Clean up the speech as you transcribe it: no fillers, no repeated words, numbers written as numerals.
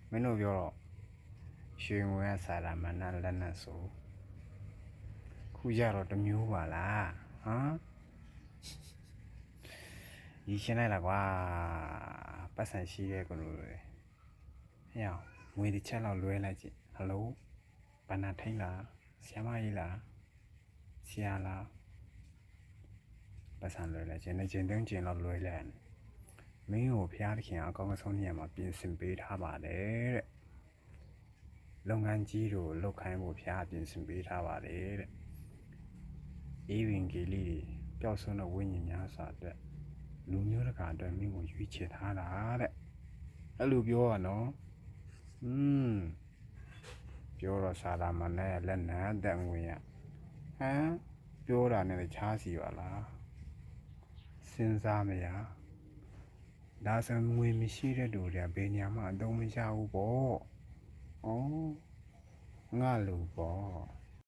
မင်းတို့ပြောတော့ရွှေငွေကစားတာမနလက်နက်ဆိုခုကြတော့တမျိုးပါလားဟမ်ရည်ရှင်းလိုက်လားကွာပတ်စံရှိတဲ့ကိုလိုလေဟဲ့အောင်ငွေတစ်ချက်လောက်လွှဲလိုက်ကြည့်ဟယ်လိုဘာနာထိန်လားဆရာမကြီးလားဆရာလားပတ်စံလွှဲလိုက်ခြင်းနဲ့ခြင်းတုံးခြင်းလောက်လွှဲလိုက်မင်းကိုဖျားသခင်အကောင်းဆုံးနေရာမှာပြင်ဆင်ပေးထားပါတယ်တဲ့လုပ်ငန်းကြီးတို့လုပ်ခိုင်းဖို့ဖျားပြင်ဆင်ပေးထားပါတယ်တဲ့အေးဝင်ကြီးလေးပျောက်ဆုံးတဲ့ဝိညာဉ်များစွာအတွက်လူမျိုးတကာအတွက်မင်းကိုရွေးချယ်ထားတာတဲ့အဲ့လိုပြောရနော်ပြောတော့စာလာမနဲ့လက်နက်တက်ငွေရဟမ်ပြောတာနဲ့ချားစီပါလားစဉ်းစားမရဒါဆိုငွေမရှိတဲ့လူတွေကဘယ်ညာမှအသုံးမချဘူးပေါ့ဩငါလူပေါ့